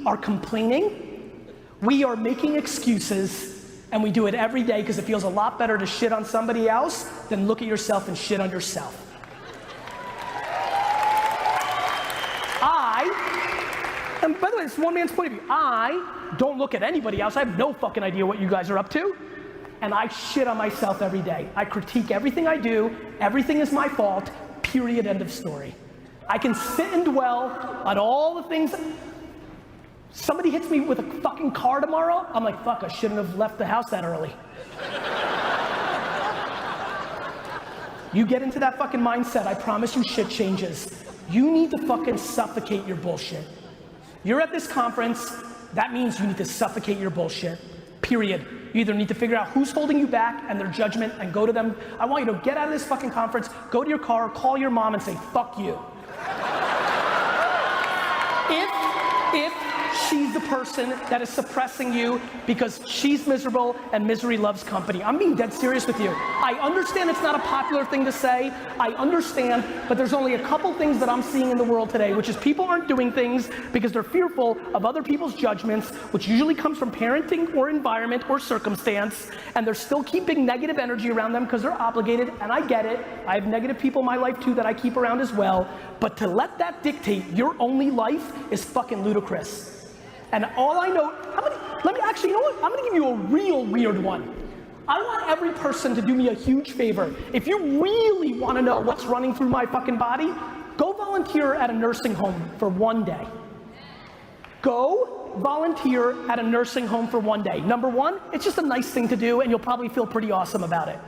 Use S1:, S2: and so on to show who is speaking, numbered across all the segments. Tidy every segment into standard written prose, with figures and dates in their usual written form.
S1: We are complaining, we are making excuses, and we do it every day because it feels a lot better to shit on somebody else than look at yourself and shit on yourself. And by the way, it's one man's point of view. I don't look at anybody else. I have no fucking idea what you guys are up to. And I shit on myself every day. I critique everything I do. Everything is my fault, period, end of story. I can sit and dwell on all the things. Somebody hits me with a fucking car tomorrow, I'm like, fuck, I shouldn't have left the house that early. You get into that fucking mindset, I promise you shit changes. You need to fucking suffocate your bullshit. You're at this conference, that means you need to suffocate your bullshit, period. You either need to figure out who's holding you back and their judgment and go to them. I want you to get out of this fucking conference, go to your car, call your mom and say, fuck you. If she's the person that is suppressing you because she's miserable and misery loves company. I'm being dead serious with you. I understand it's not a popular thing to say. I understand, but there's only a couple things that I'm seeing in the world today, which is people aren't doing things because they're fearful of other people's judgments, which usually comes from parenting or environment or circumstance, and they're still keeping negative energy around them because they're obligated, and I get it. I have negative people in my life too that I keep around as well, but to let that dictate your only life is fucking ludicrous. And all I know, you know what? I'm gonna give you a real weird one. I want every person to do me a huge favor. If you really wanna know what's running through my fucking body, go volunteer at a nursing home for one day. Go volunteer at a nursing home for one day. Number one, it's just a nice thing to do and you'll probably feel pretty awesome about it.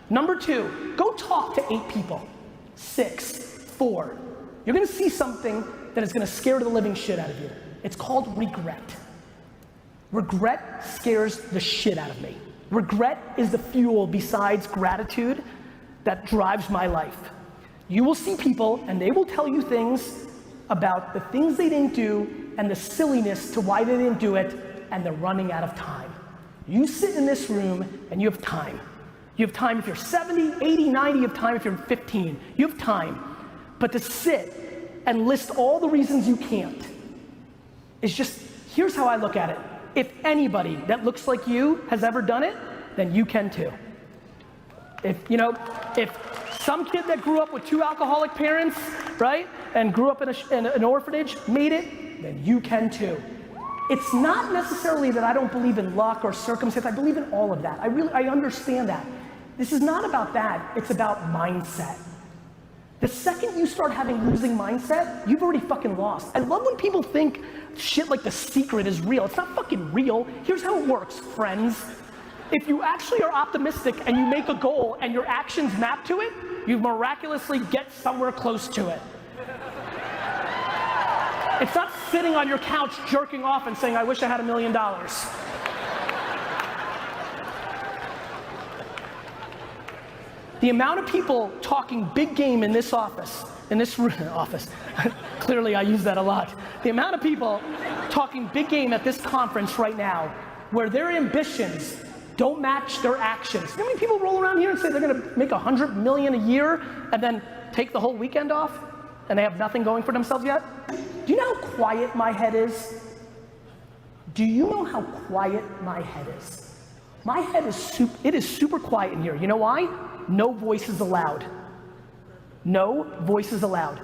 S1: Number two, go talk to 8 people. 6, 4. You're gonna see something that is gonna scare the living shit out of you. It's called regret. Regret scares the shit out of me. Regret is the fuel besides gratitude that drives my life. You will see people and they will tell you things about the things they didn't do and the silliness to why they didn't do it, and they're running out of time. You sit in this room and you have time. You have time if you're 70, 80, 90, you have time if you're 15. You have time. But to sit and list all the reasons you can't, it's just, here's how I look at it. If anybody that looks like you has ever done it, then you can too. If some kid that grew up with 2 alcoholic parents, right, and grew up in an orphanage made it, then you can too. It's not necessarily that I don't believe in luck or circumstance. I believe in all of that. I understand that. This is not about that. It's about mindset. The second you start having losing mindset, you've already fucking lost. I love when people think shit like The Secret is real. It's not fucking real. Here's how it works, friends. If you actually are optimistic and you make a goal and your actions map to it, you miraculously get somewhere close to it. It's not sitting on your couch jerking off and saying, I wish I had $1 million. The amount of people talking big game in this office, clearly I use that a lot. The amount of people talking big game at this conference right now, where their ambitions don't match their actions. You know how many people roll around here and say they're gonna make $100 million a year and then take the whole weekend off and they have nothing going for themselves yet? Do you know how quiet my head is? Do you know how quiet my head is? My head is super quiet in here. You know why? No voices allowed. No voices allowed.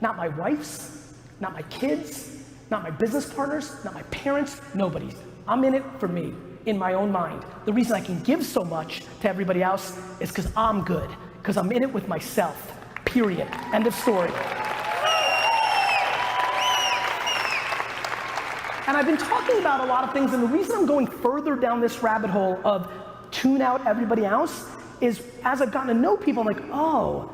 S1: Not my wife's, not my kids, not my business partners, not my parents, nobody's. I'm in it for me, in my own mind. The reason I can give so much to everybody else is because I'm good, because I'm in it with myself, period. End of story. And I've been talking about a lot of things, and the reason I'm going further down this rabbit hole of tune out everybody else is as I've gotten to know people, I'm like, oh,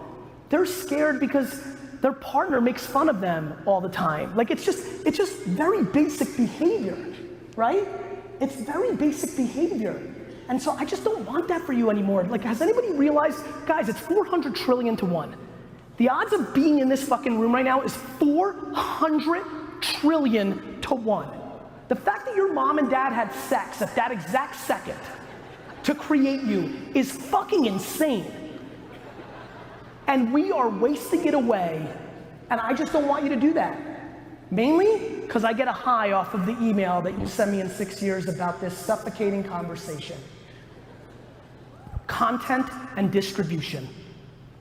S1: they're scared because their partner makes fun of them all the time. Like it's just very basic behavior, right? It's very basic behavior. And so I just don't want that for you anymore. Like, has anybody realized, guys, it's 400 trillion to 1. The odds of being in this fucking room right now is 400 trillion to 1. The fact that your mom and dad had sex at that exact second to create you is fucking insane. And we are wasting it away, and I just don't want you to do that. Mainly because I get a high off of the email that you send me in 6 years about this suffocating conversation. Content and distribution.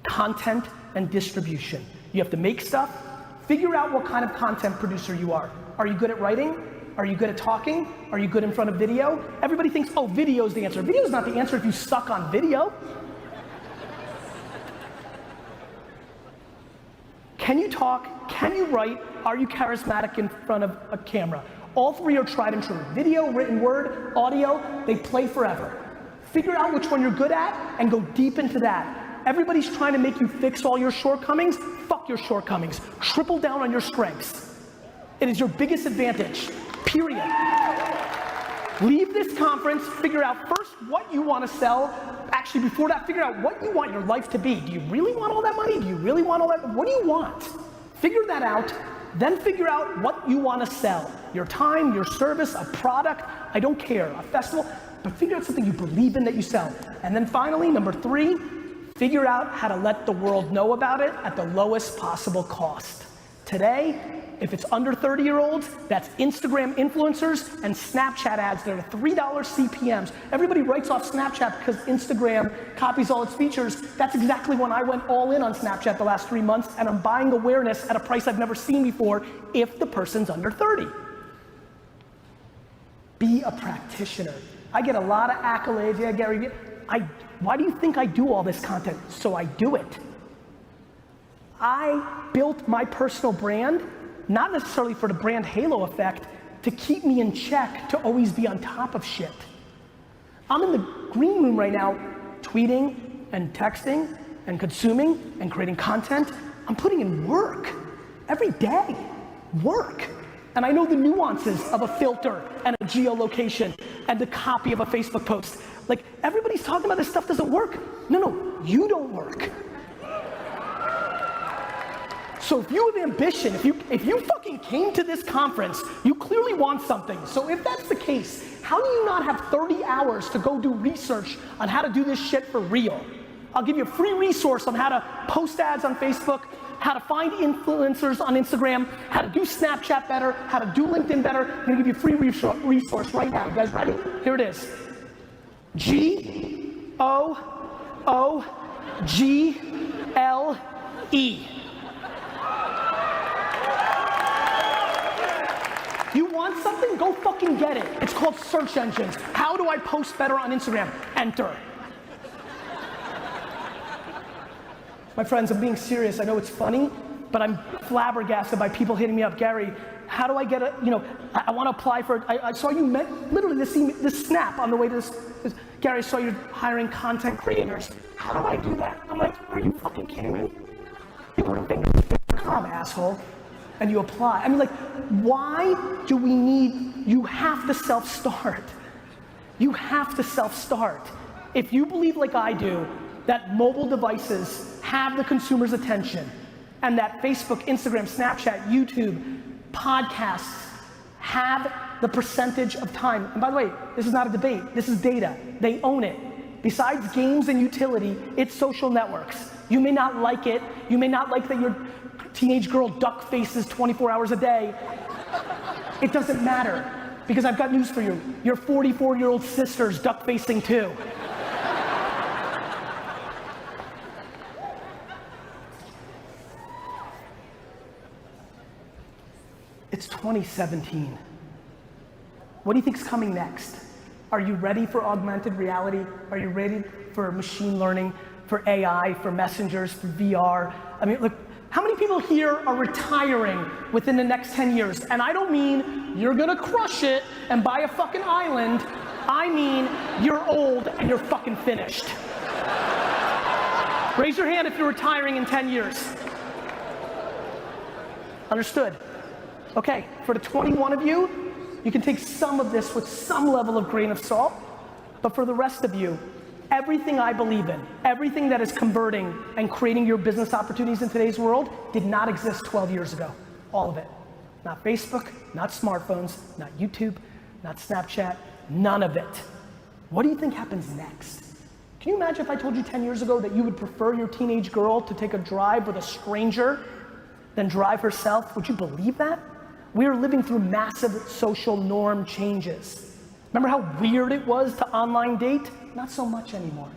S1: Content and distribution. You have to make stuff. Figure out what kind of content producer you are. Are you good at writing? Are you good at talking? Are you good in front of video? Everybody thinks, oh, video is the answer. Video is not the answer if you suck on video. Can you talk? Can you write? Are you charismatic in front of a camera? All three are tried and true. Video, written word, audio, they play forever. Figure out which one you're good at and go deep into that. Everybody's trying to make you fix all your shortcomings. Fuck your shortcomings. Triple down on your strengths. It is your biggest advantage, period. Leave this conference, figure out first what you want to sell. Actually, before that, figure out what you want your life to be. Do you really want all that money? Do you really want all that? What do you want? Figure that out, then figure out what you want to sell. Your time, your service, a product, I don't care, a festival, but figure out something you believe in that you sell. And then finally, number 3, figure out how to let the world know about it at the lowest possible cost. Today, if it's under 30-year-olds, that's Instagram influencers and Snapchat ads that are $3 CPMs. Everybody writes off Snapchat because Instagram copies all its features. That's exactly when I went all in on Snapchat the last 3 months, and I'm buying awareness at a price I've never seen before if the person's under 30. Be a practitioner. I get a lot of accolades. Yeah, Gary, why do you think I do all this content? So I do it. I built my personal brand not necessarily for the brand halo effect, to keep me in check, to always be on top of shit. I'm in the green room right now, tweeting and texting and consuming and creating content. I'm putting in work every day, work. And I know the nuances of a filter and a geolocation and the copy of a Facebook post. Like, everybody's talking about this stuff doesn't work. No, you don't work. So if you have ambition, if you fucking came to this conference, you clearly want something. So if that's the case, how do you not have 30 hours to go do research on how to do this shit for real? I'll give you a free resource on how to post ads on Facebook, how to find influencers on Instagram, how to do Snapchat better, how to do LinkedIn better. I'm gonna give you a free resource right now. You guys ready? Here it is. GOOGLE. You want something? Go fucking get it. It's called search engines. How do I post better on Instagram? Enter. My friends, I'm being serious. I know it's funny, but I'm flabbergasted by people hitting me up. Gary, how do I get a, I want to apply for, I saw you literally this snap on the way to this. Gary, I saw you hiring content creators. How do I do that? I'm like, are you fucking kidding me? You go to Vaynerchuk.com, asshole. And you apply. I mean, like, why do we need, you have to self-start. You have to self-start. If you believe like I do, that mobile devices have the consumer's attention, and that Facebook, Instagram, Snapchat, YouTube, podcasts have the percentage of time. And by the way, this is not a debate, this is data. They own it. Besides games and utility, it's social networks. You may not like it, you may not like that your teenage girl duck faces 24 hours a day. It doesn't matter, because I've got news for you. Your 44-year-old sister's duck facing too. It's 2017. What do you think's coming next? Are you ready for augmented reality? Are you ready for machine learning, for AI, for messengers, for VR? I mean, look, how many people here are retiring within the next 10 years? And I don't mean you're gonna crush it and buy a fucking island. I mean you're old and you're fucking finished. Raise your hand if you're retiring in 10 years. Understood? Okay, for the 21 of you, you can take some of this with some level of grain of salt, but for the rest of you, everything I believe in, everything that is converting and creating your business opportunities in today's world did not exist 12 years ago. All of it. Not Facebook, not smartphones, not YouTube, not Snapchat, none of it. What do you think happens next? Can you imagine if I told you 10 years ago that you would prefer your teenage girl to take a drive with a stranger than drive herself? Would you believe that? We are living through massive social norm changes. Remember how weird it was to online date? Not so much anymore.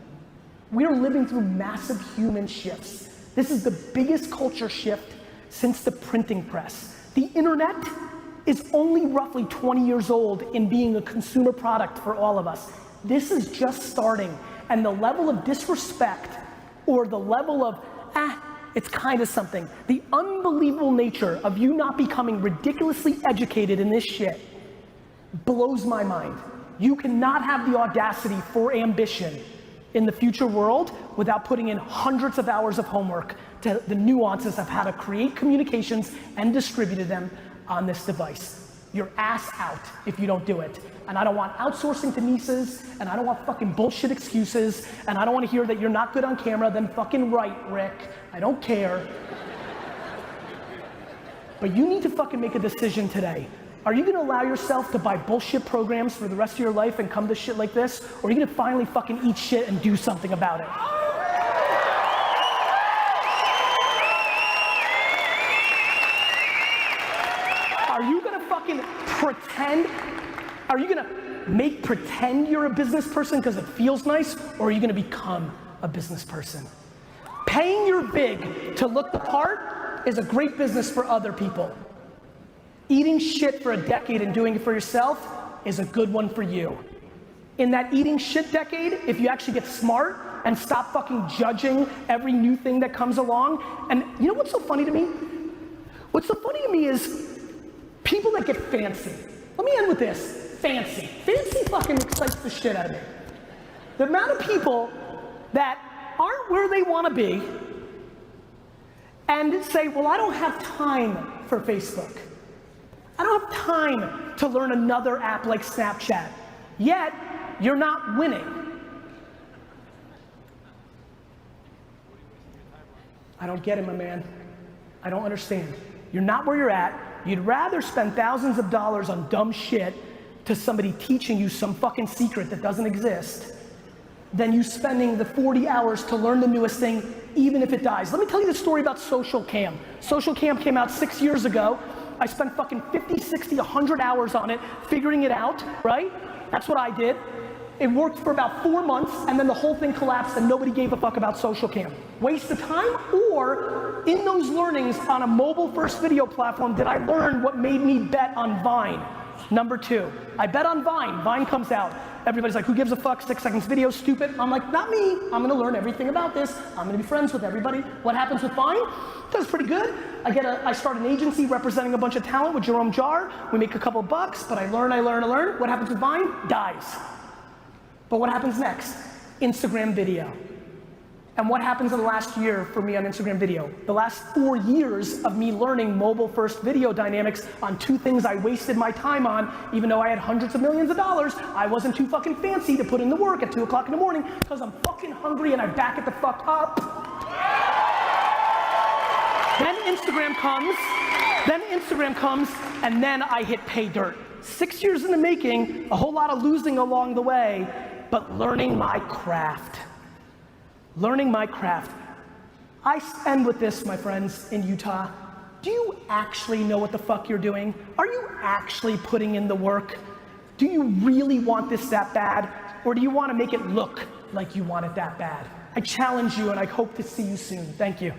S1: We are living through massive human shifts. This is the biggest culture shift since the printing press. The internet is only roughly 20 years old in being a consumer product for all of us. This is just starting, and the level of disrespect or the level of, it's kind of something. The unbelievable nature of you not becoming ridiculously educated in this shit blows my mind. You cannot have the audacity for ambition in the future world without putting in hundreds of hours of homework to the nuances of how to create communications and distribute them on this device. Your ass out if you don't do it. And I don't want outsourcing to nieces, and I don't want fucking bullshit excuses, and I don't want to hear that you're not good on camera, then fucking right, Rick. I don't care. But you need to fucking make a decision today. Are you gonna allow yourself to buy bullshit programs for the rest of your life and come to shit like this? Or are you gonna finally fucking eat shit and do something about it? Are you gonna fucking pretend? Are you gonna pretend you're a business person because it feels nice? Or are you gonna become a business person? Paying your big to look the part is a great business for other people. Eating shit for a decade and doing it for yourself is a good one for you. In that eating shit decade, if you actually get smart and stop fucking judging every new thing that comes along, and you know what's so funny to me? What's so funny to me is people that get fancy. Let me end with this, fancy. Fancy fucking excites the shit out of me. The amount of people that aren't where they want to be and say, well, I don't have time for Facebook. I don't have time to learn another app like Snapchat. Yet, you're not winning. I don't get it, my man. I don't understand. You're not where you're at. You'd rather spend thousands of dollars on dumb shit to somebody teaching you some fucking secret that doesn't exist than you spending the 40 hours to learn the newest thing, even if it dies. Let me tell you the story about Social Cam. Social Cam came out 6 years ago. I spent fucking 50, 60, 100 hours on it, figuring it out, right? That's what I did. It worked for about 4 months, and then the whole thing collapsed and nobody gave a fuck about Social Cam. Waste of time, or in those learnings on a mobile first video platform, did I learn what made me bet on Vine? Number 2, I bet on Vine. Vine comes out. Everybody's like, who gives a fuck, 6 seconds video, stupid. I'm like, not me. I'm gonna learn everything about this. I'm gonna be friends with everybody. What happens with Vine? Does pretty good. I start an agency representing a bunch of talent with Jerome Jar. We make a couple bucks, but I learn. What happens with Vine? Dies. But what happens next? Instagram video. And what happens in the last year for me on Instagram video? The last 4 years of me learning mobile first video dynamics on 2 things I wasted my time on, even though I had hundreds of millions of dollars, I wasn't too fucking fancy to put in the work at 2 o'clock in the morning because I'm fucking hungry and I back it the fuck up. Then Instagram comes, and then I hit pay dirt. 6 years in the making, a whole lot of losing along the way, but learning my craft. Learning my craft. I end with this, my friends in Utah. Do you actually know what the fuck you're doing? Are you actually putting in the work? Do you really want this that bad? Or do you want to make it look like you want it that bad? I challenge you and I hope to see you soon. Thank you.